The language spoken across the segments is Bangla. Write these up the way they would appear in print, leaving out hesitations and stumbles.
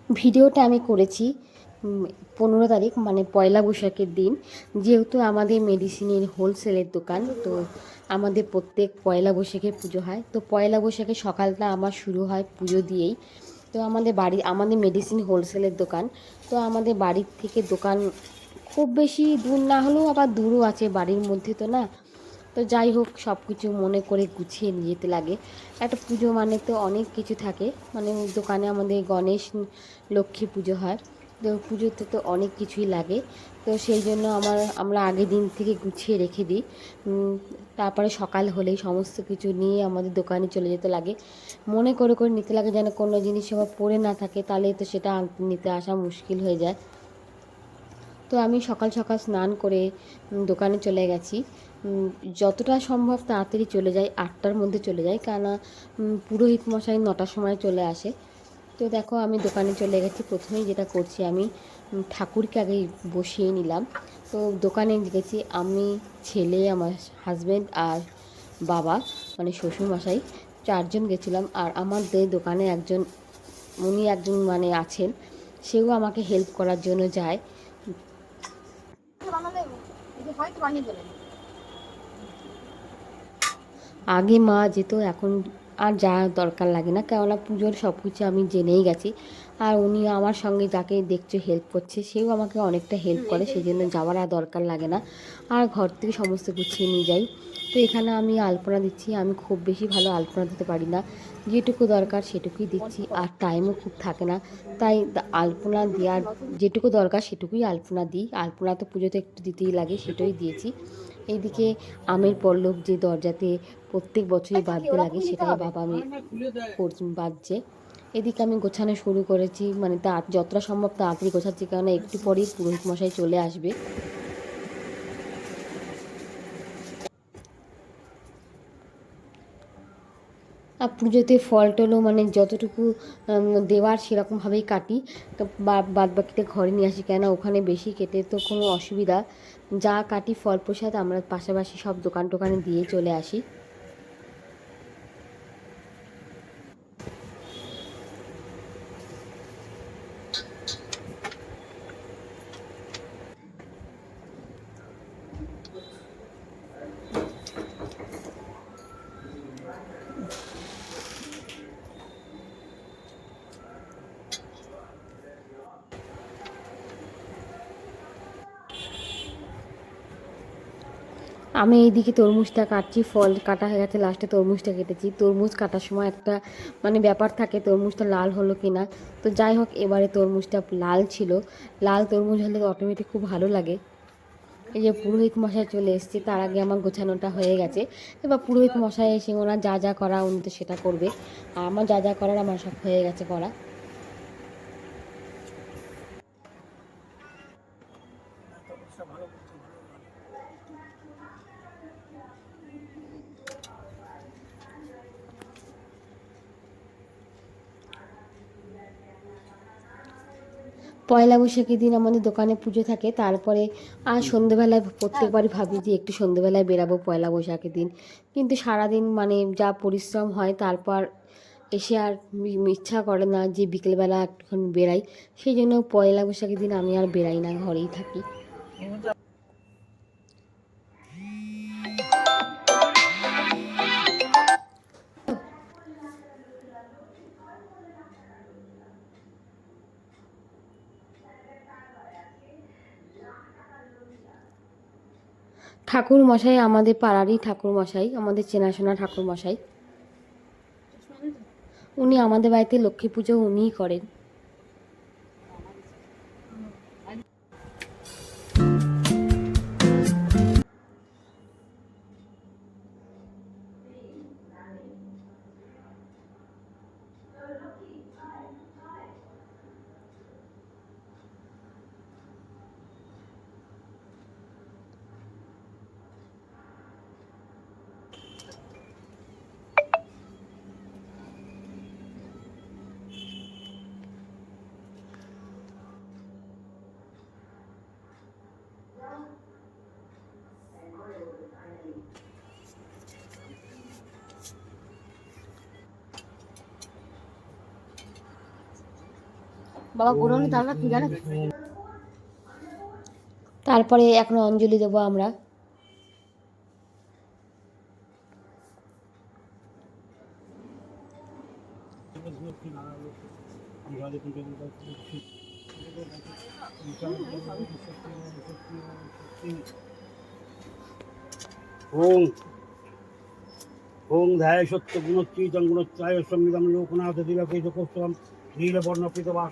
ভিডিওটা আমি করেছি 15 তারিখ মানে পয়লা বৈশাখের দিন। যেহেতু আমাদের মেডিসিনের হোলসেলের দোকান, তো আমাদের প্রত্যেক পয়লা বৈশাখে পুজো হয়। তো পয়লা বৈশাখের সকালটা আমার শুরু হয় পুজো দিয়েই। তো আমাদের মেডিসিন হোলসেলের দোকান। তো আমাদের বাড়ির থেকে দোকান খুব বেশি দূর না হলেও আবার দূরও আছে, বাড়ির মধ্যে তো না। তো যাই হোক, সব কিছু মনে করে গুছিয়ে নিয়ে যেতে লাগে। একটা পুজো মানে তো অনেক কিছু থাকে, মানে দোকানে আমাদের গণেশ লক্ষ্মী পুজো হয়। তো পুজোতে তো অনেক কিছুই লাগে। তো সেই জন্য আমরা আগের দিন থেকে গুছিয়ে রেখে দিই। তারপরে সকাল হলেই সমস্ত কিছু নিয়ে আমাদের দোকানে চলে যেতে লাগে। মনে করে করে নিতে লাগে, যেন কোনো জিনিস আমার পড়ে না থাকে, তাহলে তো সেটা আনতে নিতে আসা মুশকিল হয়ে যায়। তো আমি সকাল সকাল স্নান করে দোকানে চলে গেছি। যতটা সম্ভব তাড়াতাড়ি চলে যাই, 8টার মধ্যে চলে যাই, কেননা পুরোহিত মশাই 9টার সময় চলে আসে। তো দেখো, আমি দোকানে চলে গেছি। প্রথমেই যেটা করছি, আমি ঠাকুরকে আগে বসিয়ে নিলাম। তো দোকানে গেছি আমি, ছেলে, আমার হাজব্যান্ড আর বাবা মানে শ্বশুরমশাই, 4জন গেছিলাম। আর আমাদের দোকানে উনি একজন মানে আছেন, সেও আমাকে হেল্প করার জন্য যায়। আগে মা যেত, এখন আর যাওয়ার দরকার লাগে না, কেননা পুজোর সব কিছু আমি জেনেই গেছি। আর উনি আমার সঙ্গে যাকে দেখছো হেল্প করছে, সেও আমাকে অনেকটা হেল্প করে, সেই জন্য যাওয়ার আর দরকার লাগে না। আর ঘর থেকে সমস্ত গুছিয়ে নিয়ে যাই। তো এখানে আমি আলপনা দিচ্ছি। আমি খুব বেশি ভালো আলপনা দিতে পারি না, যেটুকু দরকার সেটুকুই দিচ্ছি, আর টাইমও খুব থাকে না। তাই আলপনা দেওয়ার যেটুকু দরকার সেটুকুই আলপনা দিই। আলপনা তো পুজোতে একটু দিতেই লাগে, সেটাই দিয়েছি। এইদিকে আমের পল্লব যে দরজাতে প্রত্যেক বছরই বাঁধতে লাগে, সেটাই বাবা আমি বাজছে। এদিকে আমি গোছানো শুরু করেছি, মানে যতটা সম্ভব তাড়াতাড়ি গোছাচ্ছি, কেননা একটু পরেই পুরোহিত মশাই চলে আসবে। আর পুজোতে ফল টলও মানে যতটুকু দেওয়ার সেরকমভাবেই কাটি। তো বাদ বাকিটা ঘরে নিয়ে আসি, কেন ওখানে বেশি কেটে তো কোনো অসুবিধা। যা কাটি ফল প্রসাদ আমরা পাশাপাশি সব দোকান টোকানে দিয়ে চলে আসি। আমি এইদিকে তরমুজটা কাটছি, ফল কাটা হয়ে গেছে, লাস্টে তরমুজটা কেটেছি। তরমুজ কাটার সময় একটা মানে ব্যাপার থাকে, তরমুজটা লাল হলো কি না। তো যাই হোক, এবারে তরমুজটা লাল ছিল। লাল তরমুজ হলে অটোমেটিক খুব ভালো লাগে। এই যে পুরোহিত মশাই চলে এসেছে, তার আগে আমার গোছানোটা হয়ে গেছে। এবার পুরোহিত মশাই এসে ওনার যা যা করা উনি তো সেটা করবে, আর আমার যা যা করার আমার সব হয়ে গেছে করা। পয়লা বৈশাখের দিন আমাদের দোকানে পুজো থাকে। তারপরে আর সন্ধেবেলায় প্রত্যেকবারই ভাবি যে একটু সন্ধেবেলায় বেরাবো পয়লা বৈশাখের দিন, কিন্তু সারাদিন মানে যা পরিশ্রম হয়, তারপর এসে আর ইচ্ছা করে না যে বিকেলবেলা একটুখানি বেরাই। সেই জন্য পয়লা বৈশাখের দিন আমি আর বেরাই না, ঘরেই থাকি। ঠাকুর মশাই আমাদের পাড়ারই ঠাকুর মশাই, আমাদের চেনাশোনা ঠাকুর মশাই। উনি আমাদের বাড়িতে লক্ষ্মী পুজো উনিই করেন। বাবা গোড়ানো তার না কি জানে। তারপরে এখন অঞ্জলি দেবো আমরা। ওং ওং ধ্যায় সত্য গুণোচ্চিতং গুণোচ্চায় সংবিদম লোকনাথ দিবাকৃত কৌস্তম নীলবর্ণকৃত বা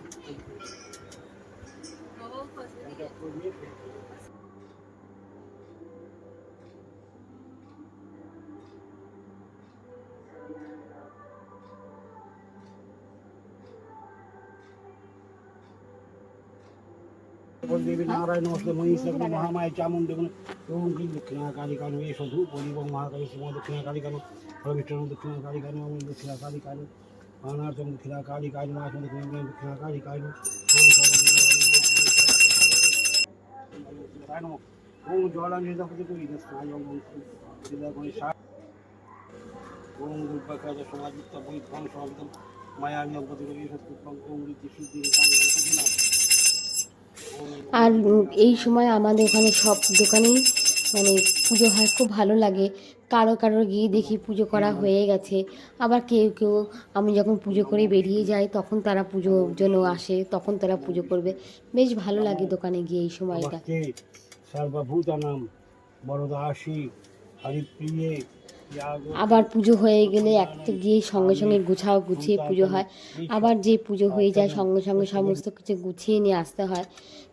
देवी नारायण नमस्ते महिषी महामाय चामुंडी ओम की दक्षिणा काली कानु ये सधु बोली बंग महाकाली सिंह दक्षिणा काली कानु प्रविष्णु दक्षिणा काली कानु ओम दक्षिणा काली कानु अनाथम दक्षिणा काली कानु नाथ दक्षिणा काली कानु ओम ज्वालांजलि दपति कोई दस्ताय ओम जिला कोई साथ ओम गुलपका समाजित कोई फल स्वागतम माया नियमपति कोई सत्य ओम रीति शुद्धि আর এই সময় আমাদের ওখানে সব দোকানেই মানে পুজো হয়, খুব ভালো লাগে। কারো কারো গিয়ে দেখি পুজো করা হয়ে গেছে, আবার কেউ কেউ আমি যখন পুজো করে বেরিয়ে যাই তখন তারা পুজোর জন্য আসে, তখন তারা পুজো করবে। বেশ ভালো লাগে দোকানে গিয়ে এই সময়টা। সর্বভূতানাম বরদাসী হরিপ্রিয়ে। আবার পুজো হয়ে গেলে একটা গিয়ে সঙ্গে সঙ্গে গুছিয়ে পুজো হয়। আবার যে পুজো হয়ে যায় সঙ্গে সঙ্গে সমস্ত কিছু গুছিয়ে নিয়ে আসতে হয়,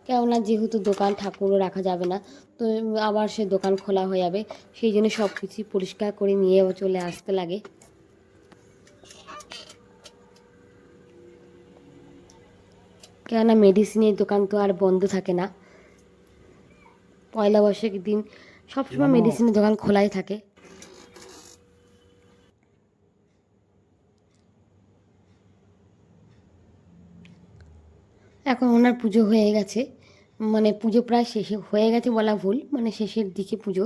কেননা যেহেতু দোকান ঠাকুরও রাখা যাবে না, তো আবার সে দোকান খোলা হয়ে যাবে, সেই জন্য সব কিছু পরিষ্কার করে নিয়ে চলে আসতে লাগে। কেননা মেডিসিনের দোকান তো আর বন্ধ থাকে না, পয়লা বৈশাখের দিন সবসময় মেডিসিনের দোকান খোলাই থাকে। এখন ওনার পুজো হয়ে গেছে, মানে পুজো প্রায় শেষে হয়ে গেছে বলা ভুল, মানে শেষের দিকে পুজো।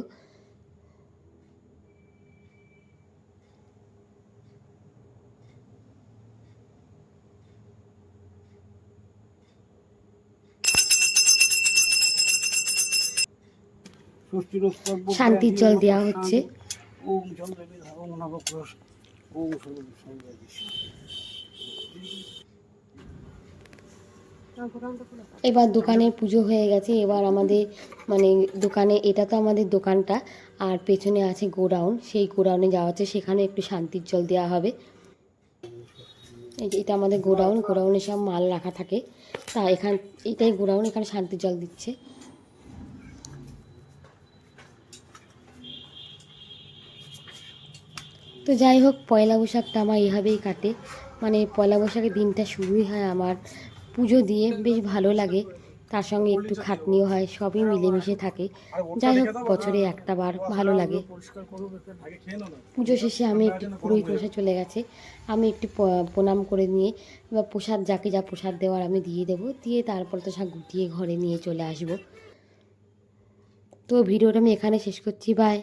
শান্তির জল দেওয়া হচ্ছে। এবার দোকানে পুজো হয়ে গেছে, এবার আমাদের মানে দোকানে, এটা তো আমাদের দোকানটা, আর পেছনে আছে গোডাউন, সেই গোডাউনে যাওয়া হচ্ছে, সেখানে একটু শান্তির জল দেওয়া হবে। এটা আমাদের গোডাউনে সব মাল রাখা থাকে, তা এটাই গোডাউন, এখানে শান্তির জল দিচ্ছে। তো যাই হোক, পয়লা বৈশাখটা আমার এইভাবেই কাটে, মানে পয়লা বৈশাখের দিনটা শুরুই হয় আমার পুজো দিয়ে, বেশ ভালো লাগে। তার সঙ্গে একটু খাটনিও হয়, সবই মিলেমিশে থাকে। যাই হোক, বছরে একটা বার ভালো লাগে। পুজো শেষে আমি একটু পুরোহিত মশাই চলে গেছে, আমি একটু প্রণাম করে নিয়ে এবার প্রসাদ, যাকে যা প্রসাদ দেওয়ার আমি দিয়ে দেবো, দিয়ে তারপর তো সব গুটিয়ে ঘরে নিয়ে চলে আসবো। তো ভিডিওটা আমি এখানে শেষ করছি, বাই।